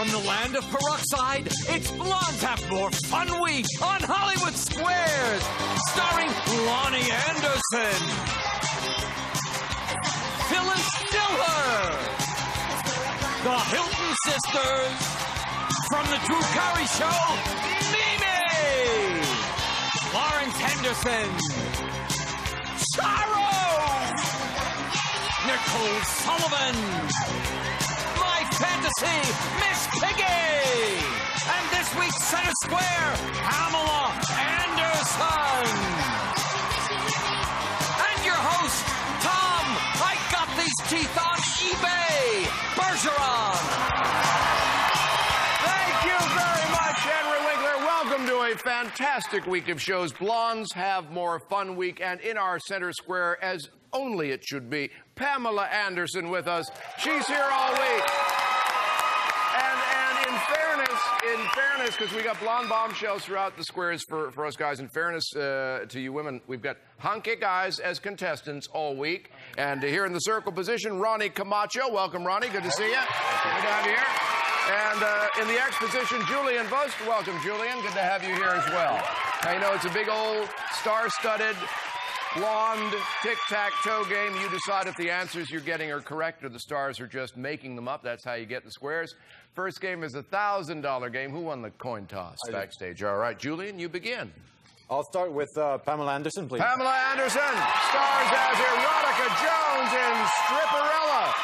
From the land of peroxide, it's Blondes Have More Fun Week on Hollywood Squares, starring Ronny Henderson, Phyllis, Diller, the Hilton sisters, from the Drew Carey Show, Mimi, Florence Henderson, Charo, Nicole Sullivan, my fantasy, Miss Piggy, and this week's Center Square, Pamela Anderson. And your host, Tom, I got these teeth on eBay, Bergeron. Thank you very much, Henry Winkler. Welcome to a fantastic week of shows. Blondes Have More Fun Week, and in our Center Square, as only it should be, Pamela Anderson with us. She's here all week. And in fairness, because we got blonde bombshells throughout the squares for us guys, in fairness to you women, we've got hunky guys as contestants all week. And here in the circle position, Ronny Camacho. Welcome, Ronny. Good to see you. Good to have you here. And in the X position, Julian Vost. Welcome, Julian. Good to have you here as well. Now, you know, it's a big old star-studded blonde tic-tac-toe game. You decide if the answers you're getting are correct or the stars are just making them up. That's how you get the squares. First game is a $1,000 game. Who won the coin toss backstage? All right, Julian, you begin. I'll start with Pamela Anderson, please. Pamela Anderson stars as Erotica Jones in Stripperella,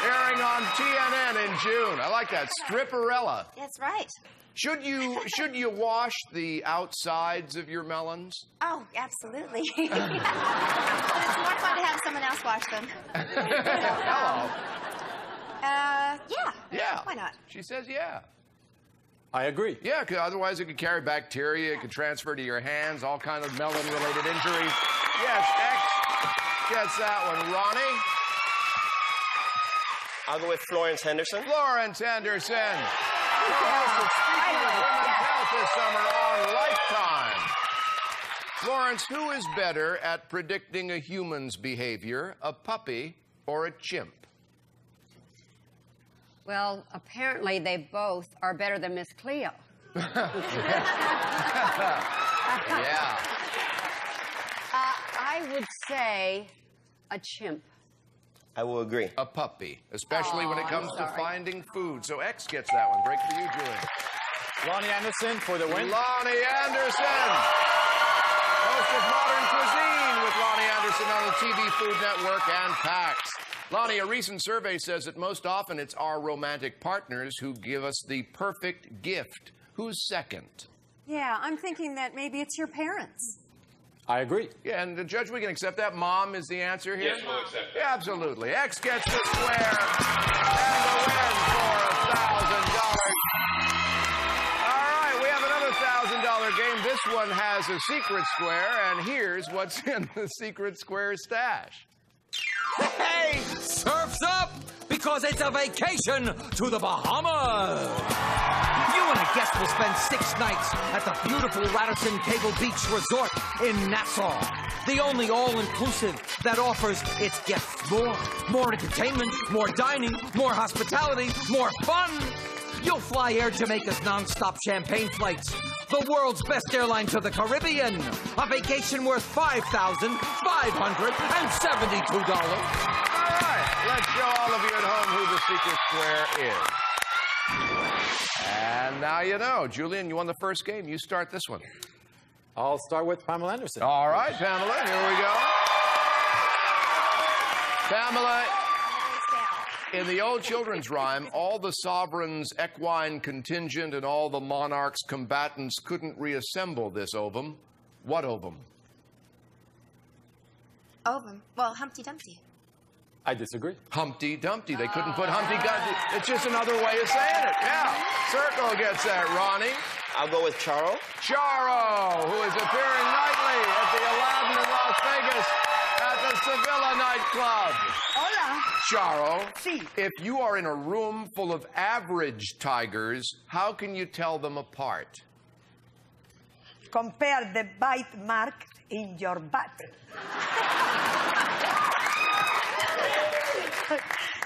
airing on TNN in June. I like that, Stripperella. That's right. Should you wash the outsides of your melons? Oh, absolutely. It's more fun to have someone else wash them. Hello. Yeah. Yeah. Why not? She says yeah. I agree. Yeah, because otherwise it could carry bacteria, it could transfer to your hands, all kind of melon-related injuries. Yes, X gets that one. Ronny? I'll go with Florence Henderson. Florence Henderson. Speaking of women's health this summer on Lifetime. Florence, who is better at predicting a human's behavior, a puppy or a chimp? Well, apparently they both are better than Miss Cleo. Yeah. I would say a chimp. I will agree. A puppy, especially when it comes to finding food. So X gets that one. Break for you, Julian. Ronny Anderson for the win. Ronny Anderson. Host of Modern Cuisine with Ronny Anderson on the TV Food Network and PAX. Loni, a recent survey says that most often it's our romantic partners who give us the perfect gift. Who's second? Yeah, I'm thinking that maybe it's your parents. I agree. Yeah, and the judge, we can accept that. Mom is the answer here? Yes, we'll accept that. Yeah, absolutely. X gets the square and the win for $1,000. All right, we have another $1,000 game. This one has a secret square, and here's what's in the secret square stash. Hey, surf's up because it's a vacation to the Bahamas. You and a guest will spend 6 nights at the beautiful Radisson Cable Beach Resort in Nassau. The only all-inclusive that offers its guests more entertainment, more dining, more hospitality, more fun. You'll fly Air Jamaica's non-stop champagne flights, the world's best airline to the Caribbean. A vacation worth $5,572. All right, let's show all of you at home who the secret square is. And now you know. Julian, you won the first game. You start this one. I'll start with Pamela Anderson. All right, Pamela, here we go. Pamela, in the old children's rhyme, all the sovereign's equine contingent and all the monarch's combatants couldn't reassemble this ovum. What ovum? Ovum. Well, Humpty Dumpty. I disagree. Humpty Dumpty. They couldn't put Humpty Dumpty. It's just another way of saying it. Yeah. Circle gets that, Ronny. I'll go with Charo. Charo, who is appearing nightly at the Aladdin in Las Vegas at the Sevilla nightclub. Hola. Charo, Sí. if you are in a room full of average tigers, how can you tell them apart? Compare the bite mark in your butt.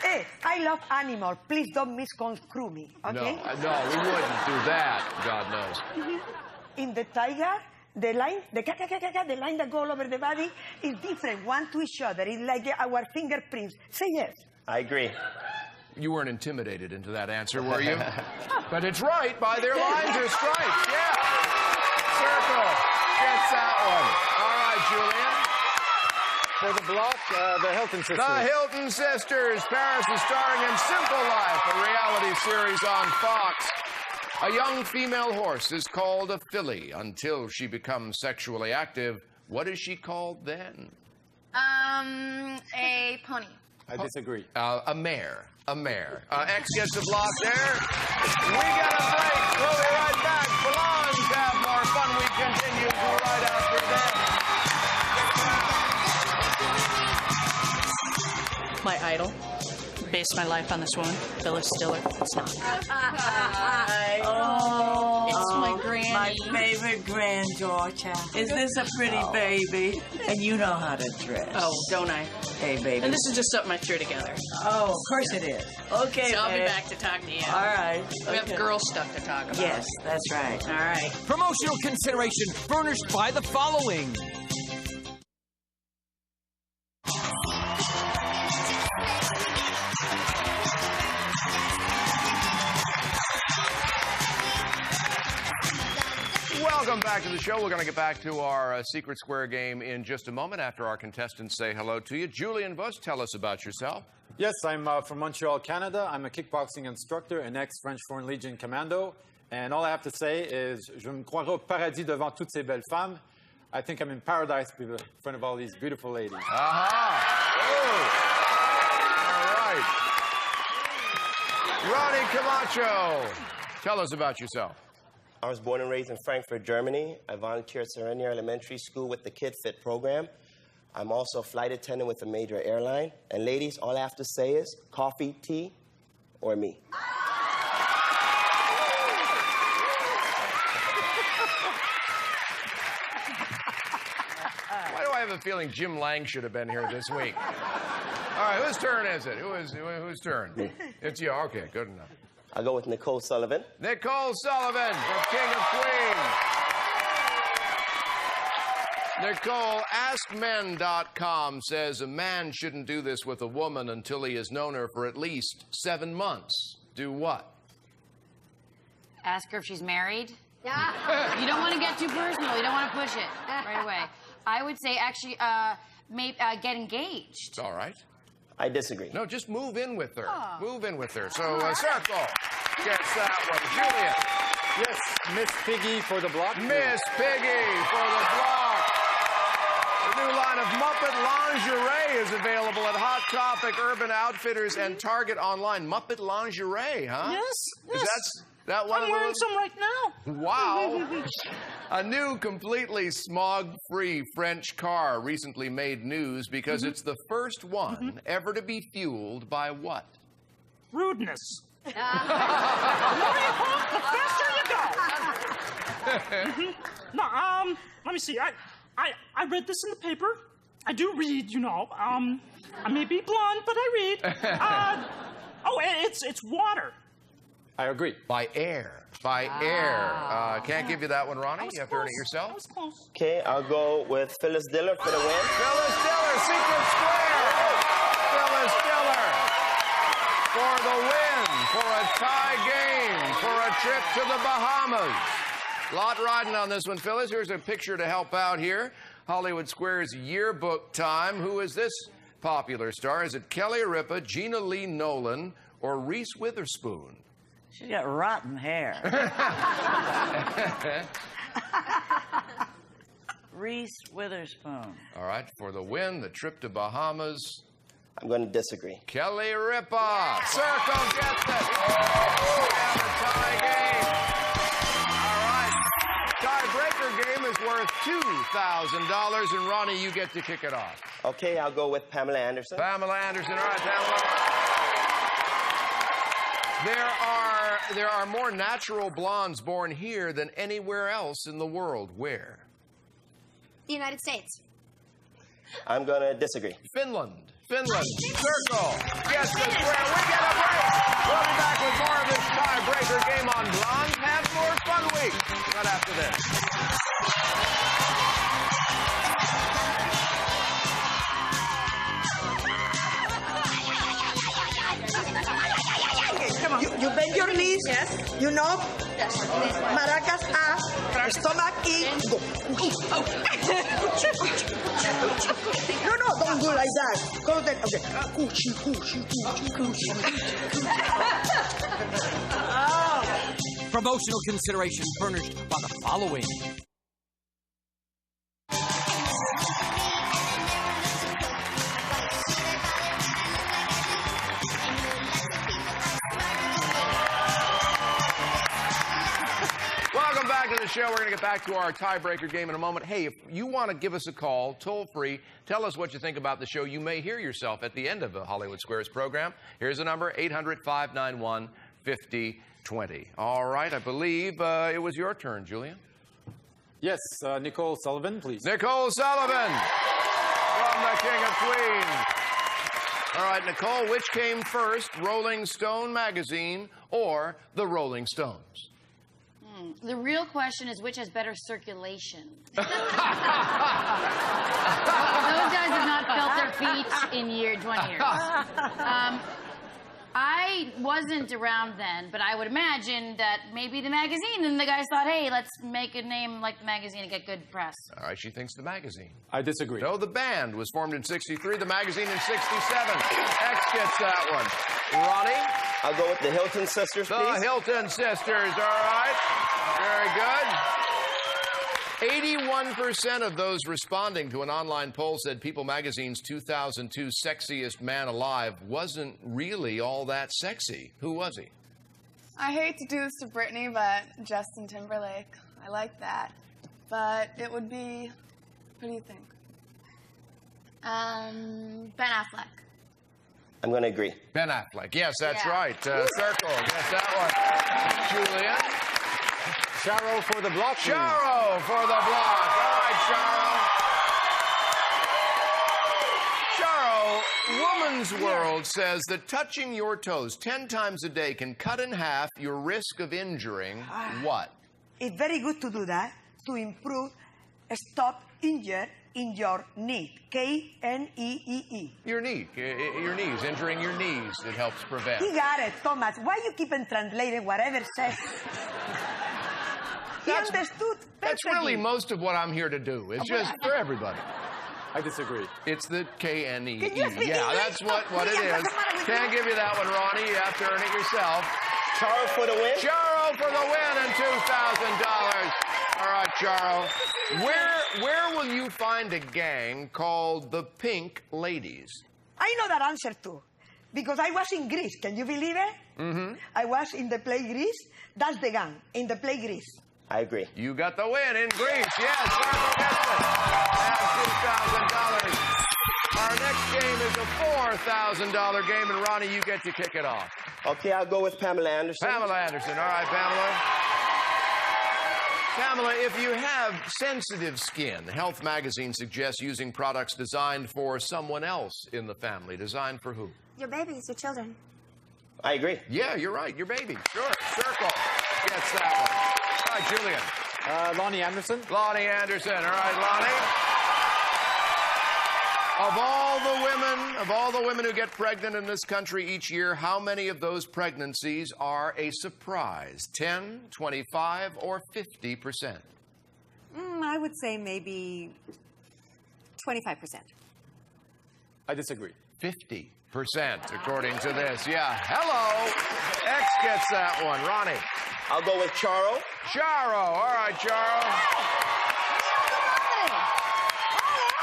Hey, I love animals. Please don't misconstrue me, okay? No, we wouldn't do that, God knows. In the tiger, the line, the line that go all over the body is different one to each other. It's like our fingerprints. Say yes. I agree. You weren't intimidated into that answer, were you? But it's right by their lines or stripes. Yeah. Circle gets that one. All right, Julian. For the block, the Hilton sisters. The Hilton sisters. Paris is starring in Simple Life, a reality series on Fox. A young female horse is called a filly until she becomes sexually active. What is she called then? A pony. I disagree. A mare. A mare. X gets the block there. We got a break. We'll be right back. Blondes have more fun. We continue right after that. My idol. Based my life on this woman, Phyllis Diller. It's not. Oh, It's my granny. my favorite granddaughter. Is this a pretty baby? And you know how to dress. Oh, don't I? Hey, baby. And this is just something I threw together. Oh, of course it is. Okay, So I'll be babe. back to talk to you. All right. We have girl stuff to talk about. Yes, that's right. All right. Promotional consideration furnished by the following. Welcome back to the show. We're going to get back to our Secret Square game in just a moment after our contestants say hello to you. Julian Buss, tell us about yourself. Yes, I'm from Montreal, Canada. I'm a kickboxing instructor, an ex-French Foreign Legion commando. And all I have to say is, je me croirais au paradis devant toutes ces belles femmes. I think I'm in paradise in front of all these beautiful ladies. Aha! All right. Ronny Camacho, tell us about yourself. I was born and raised in Frankfurt, Germany. I volunteer at Serenia Elementary School with the Kid Fit program. I'm also a flight attendant with a major airline. And ladies, all I have to say is coffee, tea, or me. Why do I have a feeling Jim Lang should have been here this week? All right, whose turn is it? Whose turn? It's you. Okay, good enough. I'll go with Nicole Sullivan. Nicole Sullivan from King of Queens. Nicole, AskMen.com says a man shouldn't do this with a woman until he has known her for at least 7 months. Do what? Ask her if she's married. Yeah. You don't want to get too personal. You don't want to push it right away. I would say actually maybe get engaged. It's all right. I disagree. No, just move in with her. Oh. Move in with her. So, Circle gets that one. Julian. Yes, Miss Piggy for the block. Miss Piggy for the block. The new line of Muppet lingerie is available at Hot Topic, Urban Outfitters, and Target online. Muppet lingerie, huh? Yes. Is that one? I'm wearing some right now. Wow. A new, completely smog-free French car recently made news because it's the first one ever to be fueled by what? Rudeness. The faster you go. No, let me see. I read this in the paper. I do read, you know. I may be blonde, but I read. It's water. I agree. By air. By air. Can't give you that one, Ronny. You have to earn it yourself. That was close. Okay, I'll go with Phyllis Diller for the win. Phyllis Diller, Secret Square. Phyllis Diller for the win, for a tie game, for a trip to the Bahamas. Lot riding on this one, Phyllis. Here's a picture to help out here. Hollywood Square's yearbook time. Who is this popular star? Is it Kelly Ripa, Gina Lee Nolan, or Reese Witherspoon? She's got rotten hair. Reese Witherspoon. All right, for the win, the trip to Bahamas. I'm going to disagree. Kelly Ripa. Circle gets it. We have a tie game. All right. Tiebreaker game is worth $2,000, and Ronny, you get to kick it off. Okay, I'll go with Pamela Anderson. Pamela Anderson. All right, Pamela. There are more natural blondes born here than anywhere else in the world. Where? The United States. I'm going to disagree. Finland. Finland, circle, gets the square. We get a break. We'll be back with more of this tiebreaker game on Blondes Have More Fun Week right after this. Come on. You bend your knees. Yes. You know. Yes. Maracas up. Stomach in. Go. No, don't do like that. Go then. Okay. Coochie. Promotional consideration furnished by the following. Welcome back to the show. We're going to get back to our tiebreaker game in a moment. Hey, if you want to give us a call, toll free, tell us what you think about the show. You may hear yourself at the end of the Hollywood Squares program. Here's the number, 800-591-5020. All right, I believe it was your turn, Julian. Yes, Nicole Sullivan, please. Nicole Sullivan from the King of Queens. All right, Nicole, which came first, Rolling Stone magazine or the Rolling Stones? The real question is which has better circulation. Those guys have not felt their feet in 20 years. I wasn't around then, but I would imagine that maybe the magazine, and the guys thought, hey, let's make a name like the magazine and get good press. All right, she thinks the magazine. I disagree. No, the band was formed in 63, the magazine in 67. X gets that one. Ronny? I'll go with the Hilton sisters, please. The Hilton sisters, all right. Very good. 81% of those responding to an online poll said People Magazine's 2002 Sexiest Man Alive wasn't really all that sexy. Who was he? I hate to do this to Brittany, but Justin Timberlake. I like that. But it would be, what do you think? Ben Affleck. I'm going to agree. Ben Affleck. Yes, that's right. Circle. Yes, that one. Julian? Charo for the block. Charo for the block. All right, Charo. Charo, Woman's World says that touching your toes 10 times a day can cut in half your risk of injuring what? It's very good to do that to improve, stop injury in your knee. K-N-E-E-E. Your knee. Your knees. Injuring your knees. It helps prevent. He got it, Thomas. Why you keep on translating whatever says? He understood. That's really most of what I'm here to do. It's just for everybody. I disagree. It's the K-N-E-E. Can you speak English? That's what it is. Can't give you that one, Ronny. You have to earn it yourself. Charo for the win. Charo for the win and $2,000. All right, Charo. Where will you find a gang called the Pink Ladies? I know that answer too, because I was in Greece. Can you believe it? Mm-hmm. I was in the play Greece. That's the gang in the play Greece. I agree. You got the win in Greece. Yes, Circle gets it. And $2,000. Our next game is a $4,000 game, and Ronny, you get to kick it off. Okay, I'll go with Pamela Anderson. Pamela Anderson. All right, Pamela. Pamela, if you have sensitive skin, Health Magazine suggests using products designed for someone else in the family. Designed for who? Your babies, your children. I agree. Yeah, you're right. Your baby. Sure. Circle gets that one. All right, Julian. Loni Anderson. Loni Anderson. All right, Loni. Of all the women who get pregnant in this country each year, how many of those pregnancies are a surprise? 10, 25, or 50%? I would say maybe 25%. I disagree. 50%, according to this. Yeah. Hello. X gets that one. Ronny. I'll go with Charo. Charo. All right, Charo.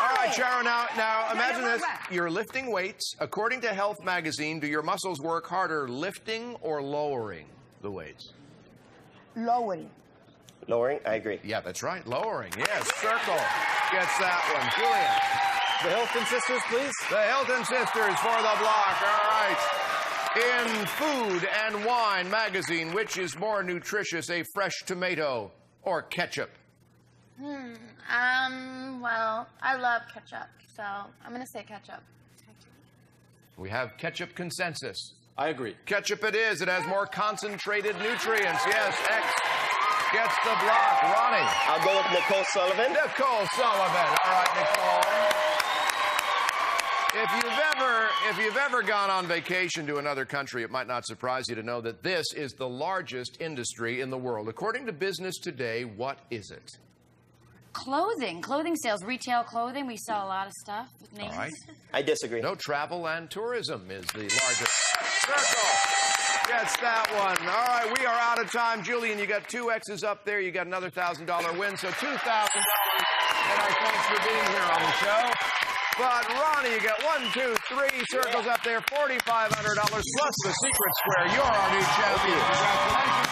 All right, Charo, now imagine this. You're lifting weights. According to Health Magazine, do your muscles work harder lifting or lowering the weights? Lowering. Lowering, I agree. Yeah, that's right. Lowering. Yes, Circle gets that one. Julian. The Hilton sisters, please. The Hilton sisters for the block. All right. In Food and Wine magazine, which is more nutritious, a fresh tomato or ketchup? Well, I love ketchup, so I'm going to say ketchup. We have ketchup consensus. I agree. Ketchup it is. It has more concentrated nutrients. Yes, X gets the block. Ronny. I'll go with Nicole Sullivan. Nicole Sullivan. All right, Nicole. If you've ever gone on vacation to another country, it might not surprise you to know that this is the largest industry in the world. According to Business Today, what is it? Clothing sales, retail clothing. We sell a lot of stuff with names. All right. I disagree. No, travel and tourism is the largest. Circle gets that one. All right, we are out of time. Julian, you got 2 X's up there. You got another $1,000 win, so $2,000. And our thanks for being here on the show. But Ronny, you got 1, 2, 3 circles up there, $4,500 plus the secret square. You're our new champion. Congratulations.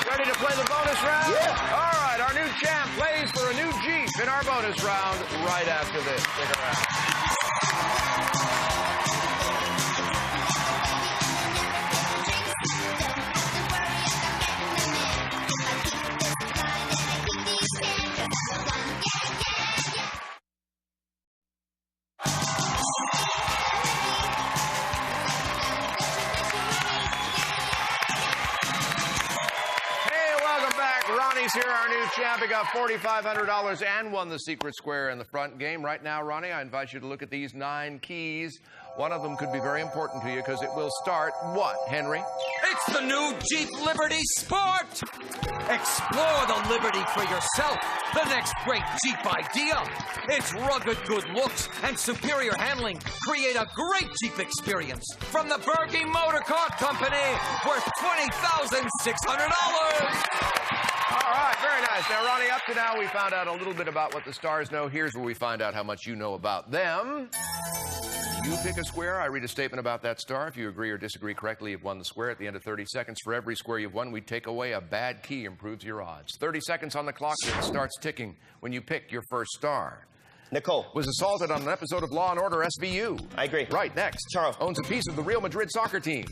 Ready to play the bonus round? Yeah. All right, our new champ plays for a new Jeep in our bonus round right after this. Stick around. Here, our new champ. He got $4,500 and won the secret square in the front game. Right now, Ronny, I invite you to look at these 9 keys. One of them could be very important to you because it will start what, Henry? It's the new Jeep Liberty Sport! Explore the Liberty for yourself. The next great Jeep idea. Its rugged good looks and superior handling create a great Jeep experience from the Berkey Motor Car Company, worth $20,600. All right, very nice. Now, Ronny, up to now, we found out a little bit about what the stars know. Here's where we find out how much you know about them. You pick a square. I read a statement about that star. If you agree or disagree correctly, you've won the square. At the end of 30 seconds, for every square you've won, we take away a bad key, improves your odds. 30 seconds on the clock, and it starts ticking when you pick your first star. Nicole. Was assaulted on an episode of Law & Order SVU. I agree. Right, next. Charo. Owns a piece of the Real Madrid soccer team.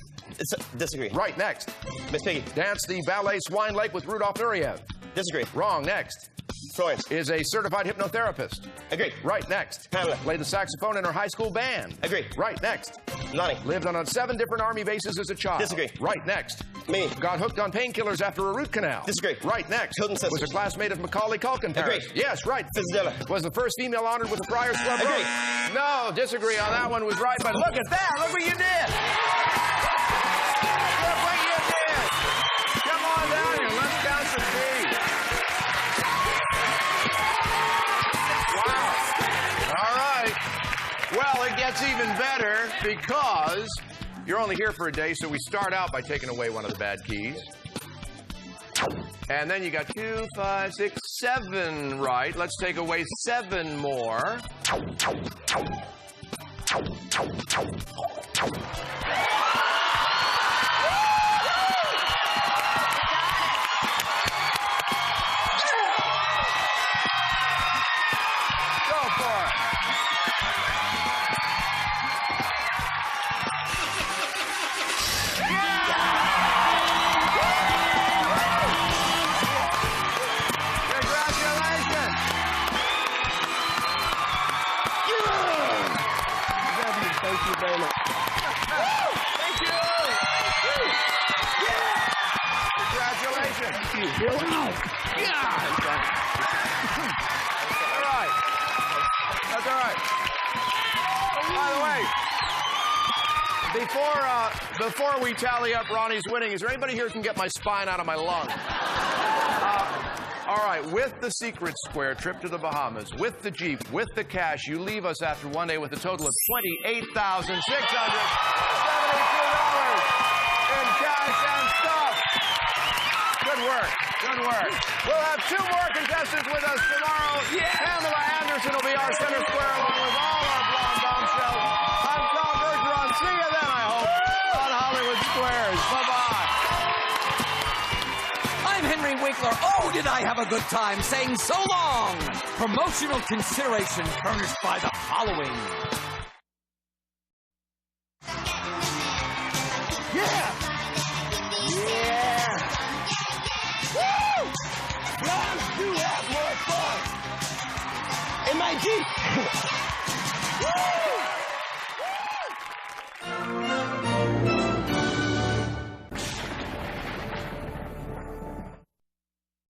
Disagree. Right, next. Miss Piggy. Danced the ballet Swine Lake with Rudolph Nureyev. Disagree. Wrong, next. Florence. Is a certified hypnotherapist. Agree. Right, next. Pamela. Played the saxophone in her high school band. Agree. Right, next. Loni. Lived on 7 different Army bases as a child. Disagree. Right, next. Me. Got hooked on painkillers after a root canal. Disagree. Right, next. Hilton sisters. Was a classmate of Macaulay Culkin. Agree. Yes, right. Diller. Was the first female honored with the Friars Club. Agree. No, disagree on that one. Was right, but look at that. Look what you did. Look what you did. Come on down here. Let's count some keys. Wow. All right. Well, it gets even better because you're only here for a day, so we start out by taking away one of the bad keys. And then you got 2, 5, 6, 7 right. Let's take away 7 more. Go for it. Thank you very much. Thank you. Yeah. Congratulations. Thank you. Wow. Yeah. All right. That's all right. By the way, before we tally up Ronny's winning, is there anybody here who can get my spine out of my lung? All right, with the secret square trip to the Bahamas, with the Jeep, with the cash, you leave us after one day with a total of $28,672 in cash and stuff. Good work. Good work. We'll have 2 more contestants with us tomorrow. Yeah. Pamela Henderson will be our center square along with all our Blonde Bombshells. I'm Tom Bergeron. See you then, I hope, on Hollywood Squares. Bye-bye. I'm Henry Winkler. Oh, did I have a good time saying so long? Promotional consideration furnished by the following. Yeah! Yeah! Woo! Let's do that more fun! In my Jeep! Woo!